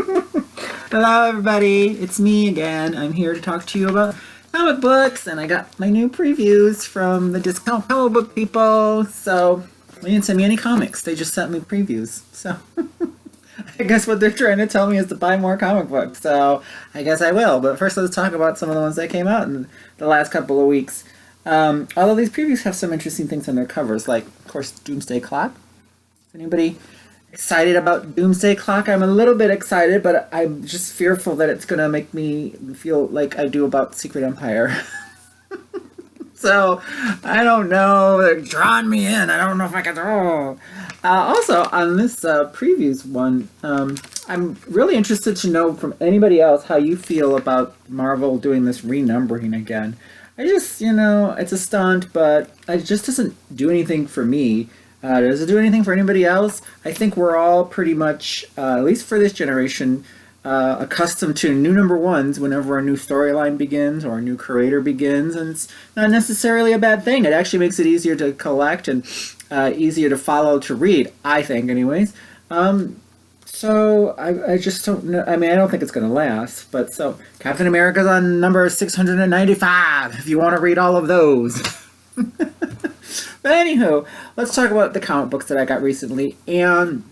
Hello, everybody. It's me again. I'm here to talk to you about comic books, and I got my new previews from the discount comic book people. So they didn't send me any comics; they just sent me previews. So I guess what they're trying to tell me is to buy more comic books. So I guess I will. But first, let's talk about some of the ones that came out in the last couple of weeks. Although these previews have some interesting things on their covers, like, of course, Doomsday Clock. Is anybody excited about Doomsday Clock? I'm a little bit excited, but I'm just fearful that it's going to make me feel like I do about Secret Empire. So, I don't know. They're drawing me in. I don't know if I can... also, on this previews one, I'm really interested to know from anybody else how you feel about Marvel doing this renumbering again. I just, it's a stunt, but it just doesn't do anything for me. Does it do anything for anybody else? I think we're all pretty much, at least for this generation, accustomed to new number ones whenever a new storyline begins or a new creator begins, and it's not necessarily a bad thing. It actually makes it easier to collect and easier to follow, to read, I think anyways. So I just don't know. I mean, I don't think it's going to last, but so Captain America's on number 695 if you want to read all of those. But anywho, let's talk about the comic books that I got recently, and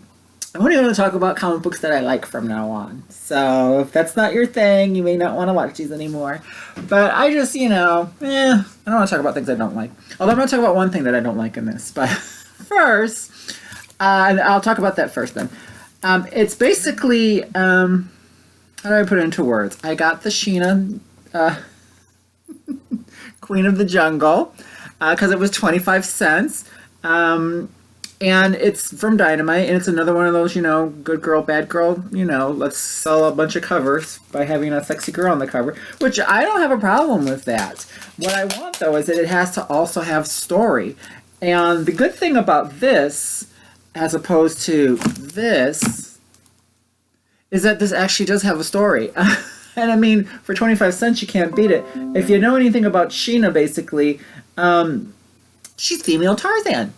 I'm only going to talk about comic books that I like from now on. So if that's not your thing, you may not want to watch these anymore. But I just, I don't want to talk about things I don't like. Although I'm going to talk about one thing that I don't like in this. But first, and I'll talk about that first then. It's basically, how do I put it into words? I got the Sheena Queen of the Jungle, because it was 25 cents. And it's from Dynamite, and it's another one of those, good girl, bad girl, let's sell a bunch of covers by having a sexy girl on the cover, which I don't have a problem with that. What I want, though, is that it has to also have story. And the good thing about this, as opposed to this, is that this actually does have a story. And I mean, for 25 cents, you can't beat it. If you know anything about Sheena, basically, she's female Tarzan.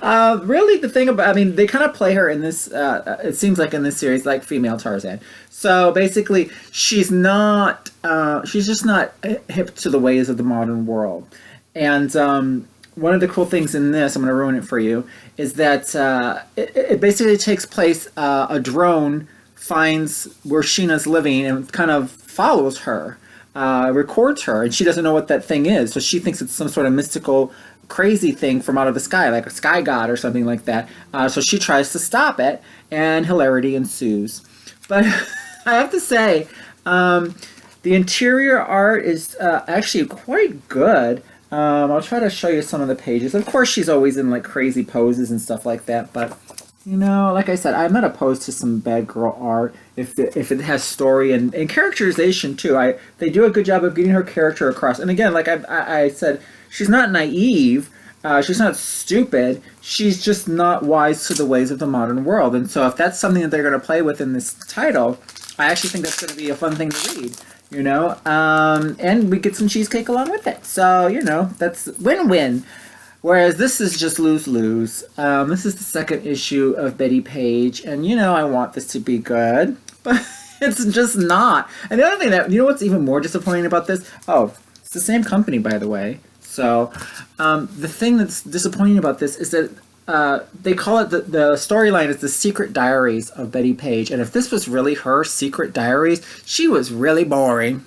Really, the thing about, they kind of play her in this, it seems like in this series, like female Tarzan. So basically, she's just not hip to the ways of the modern world. And one of the cool things in this, I'm going to ruin it for you, is that it basically takes place, a drone finds where Sheena's living and kind of follows her, records her, and she doesn't know what that thing is. So she thinks it's some sort of mystical, crazy thing from out of the sky, like a sky god or something like that. So she tries to stop it, and hilarity ensues. But I have to say, the interior art is actually quite good. I'll try to show you some of the pages. Of course, she's always in like crazy poses and stuff like that, but like I said, I'm not opposed to some bad girl art if it has story and characterization too. They do a good job of getting her character across. And again, like I said, she's not naive. She's not stupid. She's just not wise to the ways of the modern world. And so if that's something that they're going to play with in this title, I actually think that's going to be a fun thing to read. And we get some cheesecake along with it. So, that's win-win. Whereas this is just lose-lose. This is the second issue of Betty Page, and I want this to be good, but it's just not. And the other thing that, what's even more disappointing about this? Oh, it's the same company, by the way. So, the thing that's disappointing about this is that they call it, the storyline is the Secret Diaries of Betty Page, and if this was really her Secret Diaries, she was really boring.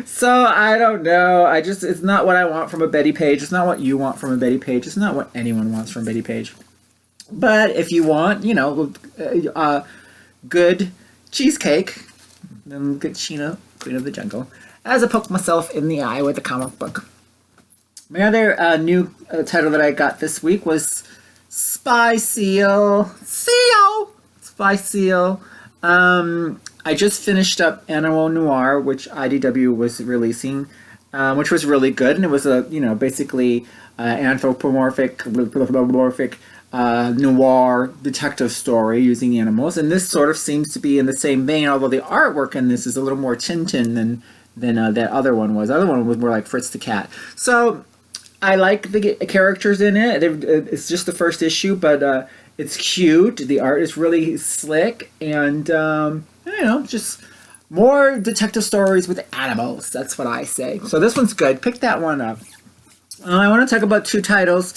So I don't know. It's not what I want from a Betty Page. It's not what you want from a Betty Page. It's not what anyone wants from Betty Page. But if you want, good cheesecake, then get Sheena, Queen of the Jungle, as I poke myself in the eye with a comic book. My other new title that I got this week was Spy Seal. Spy Seal. I just finished up Animal Noir, which IDW was releasing, which was really good, and it was a basically anthropomorphic noir detective story using animals, and this sort of seems to be in the same vein. Although the artwork in this is a little more Tintin than that other one was. The other one was more like Fritz the Cat. So I like the characters in it. It's just the first issue, but It's cute. The art is really slick, and just more detective stories with animals. That's what I say. So this one's good. Pick that one up. I want to talk about two titles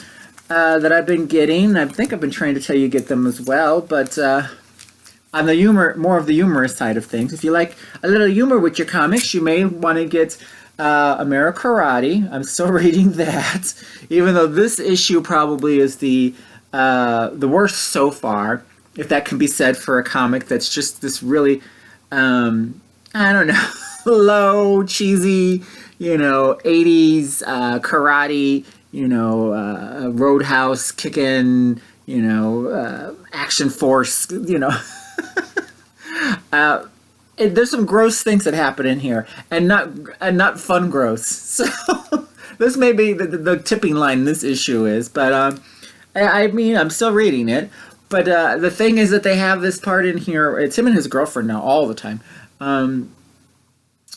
that I've been getting. I think I've been trying to tell you get them as well, but on the more of the humorous side of things. If you like a little humor with your comics, you may want to get America Karate. I'm still reading that, even though this issue probably is the worst so far, if that can be said for a comic that's just this really, I don't know, low, cheesy, 80s karate, roadhouse kicking, action force, there's some gross things that happen in here, and not fun gross. So this may be the tipping line in this issue is, but I mean, I'm still reading it. But the thing is that they have this part in here. It's him and his girlfriend now all the time,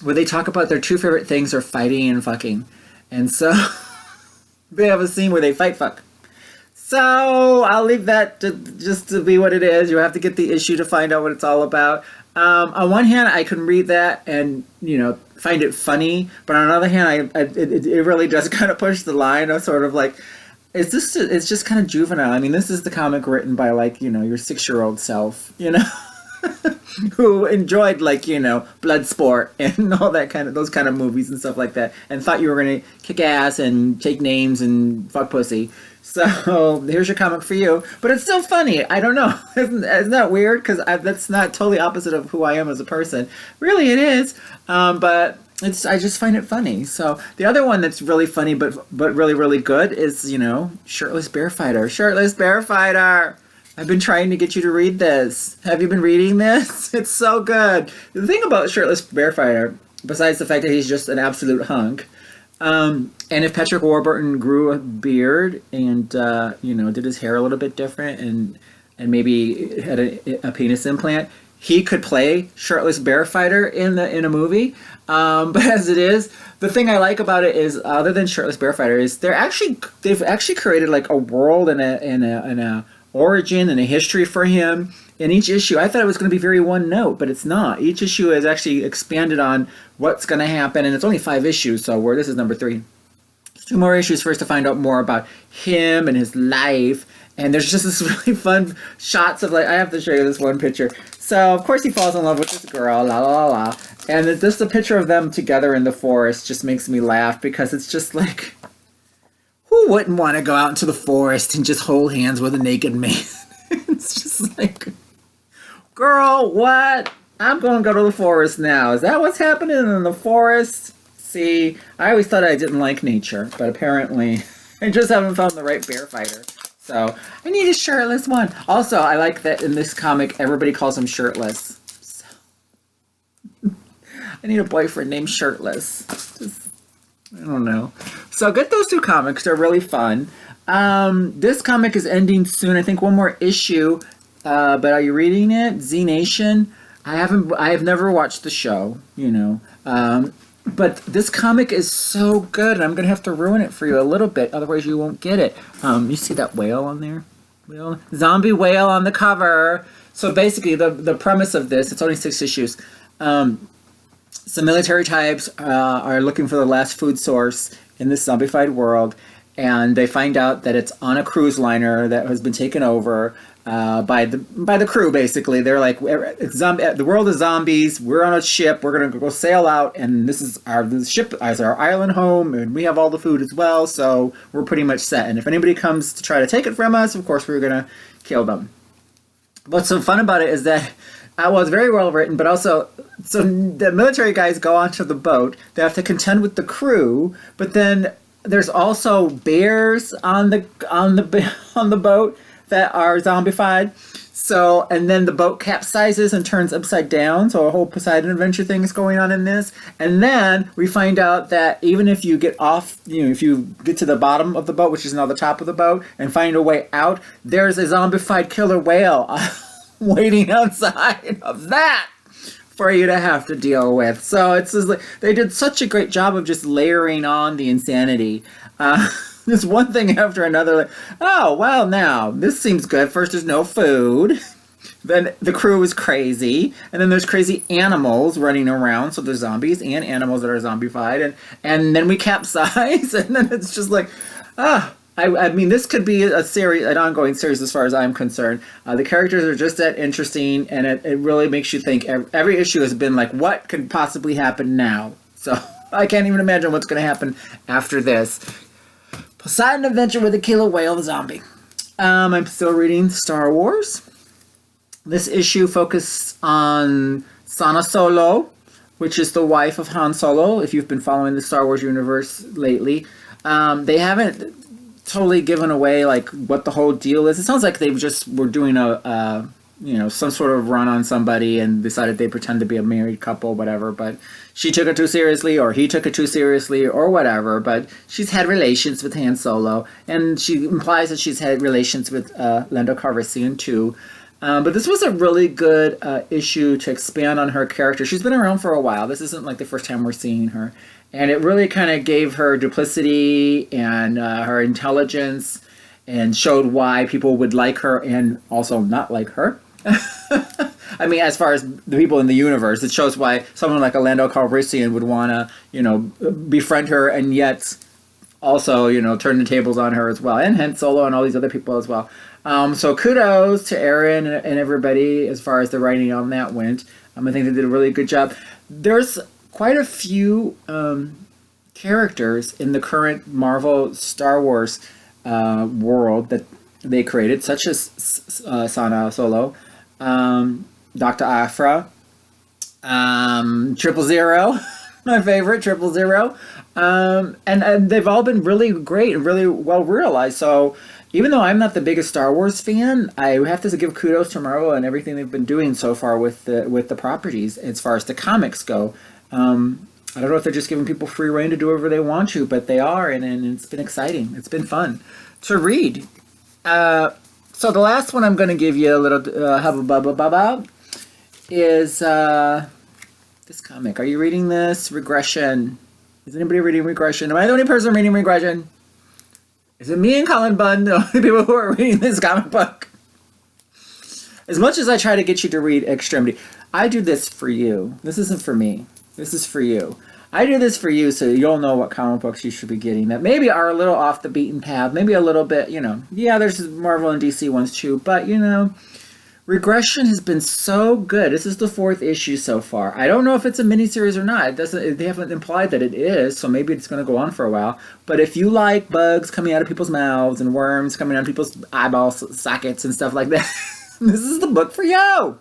where they talk about their two favorite things are fighting and fucking, and so they have a scene where they fight fuck. So I'll leave that just to be what it is. You have to get the issue to find out what it's all about. On one hand, I can read that and find it funny, but on the other hand, it really does kind of push the line of sort of like, it's just kind of juvenile. I mean, this is the comic written by your 6-year-old self, who enjoyed Bloodsport and all that those kind of movies and stuff like that, and thought you were gonna kick ass and take names and fuck pussy. So here's your comic for you, but it's still funny. I don't know. Isn't that weird? Because that's not totally opposite of who I am as a person. Really, it is. But I just find it funny. So the other one that's really funny, but really, really good is, Shirtless Bear Fighter. Shirtless Bear Fighter. I've been trying to get you to read this. Have you been reading this? It's so good. The thing about Shirtless Bear Fighter, besides the fact that he's just an absolute hunk, and if Patrick Warburton grew a beard and did his hair a little bit different and maybe had a penis implant, he could play Shirtless Bear Fighter in a movie. But as it is, the thing I like about it is, other than Shirtless Bear Fighter, is they've actually created like a world and a origin and a history for him. In each issue, I thought it was going to be very one note, but it's not. Each issue is actually expanded on what's going to happen, and it's only 5 issues, so this is number 3. 2 more issues for us to find out more about him and his life, and there's just this really fun shots of I have to show you this one picture. So, of course, he falls in love with this girl, la la la, and just the picture of them together in the forest just makes me laugh, because it's just like, who wouldn't want to go out into the forest and just hold hands with a naked man? It's just like, girl, what? I'm going to go to the forest now. Is that what's happening in the forest? See, I always thought I didn't like nature, but apparently I just haven't found the right bear fighter. So I need a shirtless one. Also, I like that in this comic, everybody calls him Shirtless. So, I need a boyfriend named Shirtless. I don't know. So get those 2 comics. They're really fun. This comic is ending soon. I think one more issue. But are you reading it? Z Nation. I have never watched the show, but this comic is so good, and I'm gonna have to ruin it for you a little bit, otherwise you won't get it. You see that whale on there? Zombie whale on the cover. So basically, the premise of this, it's only 6 issues. Some military types are looking for the last food source in this zombified world, and they find out that it's on a cruise liner that has been taken over by the crew. Basically, they're like, the world is zombies. We're on a ship. We're gonna go sail out, and the ship is our island home, and we have all the food as well. So we're pretty much set. And if anybody comes to try to take it from us, of course we're gonna kill them. What's so fun about it is that it's very well written, but also, so the military guys go onto the boat. They have to contend with the crew, but then there's also bears on the boat that are zombified. So, and then the boat capsizes and turns upside down. So a whole Poseidon adventure thing is going on in this. And then we find out that even if you get off, if you get to the bottom of the boat, which is now the top of the boat, and find a way out, there's a zombified killer whale waiting outside of that for you to have to deal with. So it's just like, they did such a great job of just layering on the insanity. It's one thing after another. Like, oh, well, now, this seems good. First, there's no food. Then the crew is crazy. And then there's crazy animals running around. So there's zombies and animals that are zombified. And then we capsize. And then it's just like, I mean, this could be a series, an ongoing series as far as I'm concerned. The characters are just that interesting. And it really makes you think. Every issue has been like, what could possibly happen now? So I can't even imagine what's going to happen after this. Poseidon Adventure with a Killer Whale Zombie. I'm still reading Star Wars. This issue focused on Sana Solo, which is the wife of Han Solo, if you've been following the Star Wars universe lately. They haven't totally given away like what the whole deal is. It sounds like they just were doing some sort of run on somebody and decided they pretend to be a married couple, whatever, but she took it too seriously or he took it too seriously or whatever, but she's had relations with Han Solo, and she implies that she's had relations with Lando Calrissian too. But this was a really good issue to expand on her character. She's been around for a while. This isn't like the first time we're seeing her. And it really kind of gave her duplicity and her intelligence and showed why people would like her and also not like her. I mean, as far as the people in the universe, it shows why someone like Lando Calrissian would want to, befriend her and yet also, turn the tables on her as well. And Han Solo and all these other people as well. So kudos to Aaron and everybody as far as the writing on that went. I think they did a really good job. There's quite a few characters in the current Marvel Star Wars world that they created, such as Sana Solo, Dr. Afra, 000, my favorite, 000. And they've all been really great and really well realized. So even though I'm not the biggest Star Wars fan, I have to give kudos to Marvel and everything they've been doing so far with the properties as far as the comics go. I don't know if they're just giving people free reign to do whatever they want to, but they are, and it's been exciting. It's been fun to read. So the last one I'm going to give you a little hubba is this comic. Are you reading this? Regression. Is anybody reading Regression? Am I the only person reading Regression? Is it me and Colin Bunn, the only people who are reading this comic book? As much as I try to get you to read Extremity, I do this for you. This isn't for me. This is for you. I do this for you so you'll know what comic books you should be getting that maybe are a little off the beaten path, maybe a little bit, yeah, there's Marvel and DC ones too, but, Regression has been so good. This is the 4th issue so far. I don't know if it's a miniseries or not. They haven't implied that it is, so maybe it's going to go on for a while. But if you like bugs coming out of people's mouths and worms coming out of people's eyeball sockets and stuff like that, this is the book for you.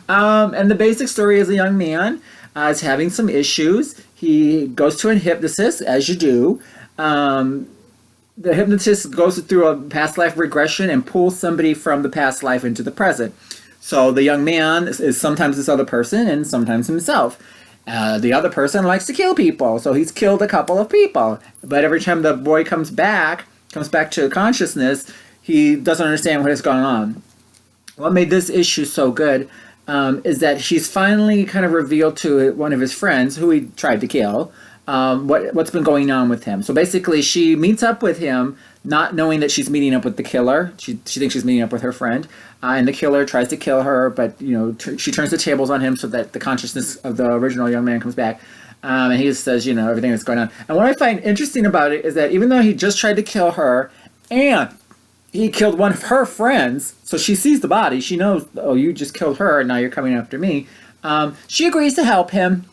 And the basic story is a young man is having some issues. He goes to a hypnotist, as you do. The hypnotist goes through a past life regression and pulls somebody from the past life into the present. So the young man is sometimes this other person and sometimes himself. The other person likes to kill people, so he's killed a couple of people. But every time the boy comes back to consciousness, he doesn't understand what is going on. What made this issue so good is that she's finally kind of revealed to one of his friends, who he tried to kill, what's been going on with him. So basically, she meets up with him, not knowing that she's meeting up with the killer. She thinks she's meeting up with her friend, and the killer tries to kill her, but she turns the tables on him so that the consciousness of the original young man comes back. And he says, everything that's going on. And what I find interesting about it is that even though he just tried to kill her, and he killed one of her friends, so she sees the body, she knows, oh, you just killed her, and now you're coming after me. She agrees to help him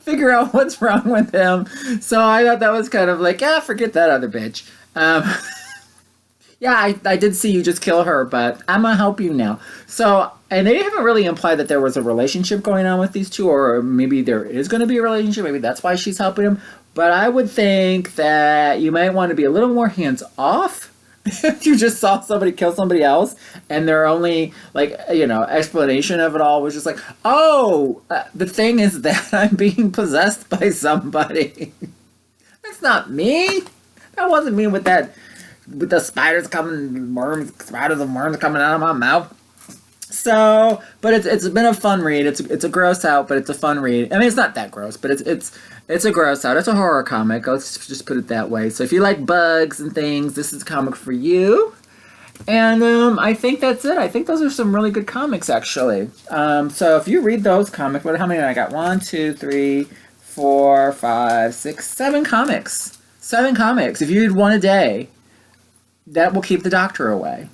figure out what's wrong with him. So I thought that was kind of like, forget that other bitch. Yeah, I did see you just kill her, but I'm going to help you now. So, and they haven't really implied that there was a relationship going on with these two, or maybe there is going to be a relationship. Maybe that's why she's helping him. But I would think that you might want to be a little more hands-off if you just saw somebody kill somebody else, and their only, explanation of it all was just like, the thing is that I'm being possessed by somebody. That's not me. That wasn't me with the spiders coming, spiders and worms coming out of my mouth. So, but it's been a fun read. It's a gross out, but it's a fun read. I mean, it's not that gross, but it's a gross out. It's a horror comic. Let's just put it that way. So if you like bugs and things, this is a comic for you. And I think that's it. I think those are some really good comics, actually. So if you read those comics, how many I got? 1, 2, 3, 4, 5, 6, 7 comics. 7 comics. If you read one a day, that will keep the doctor away.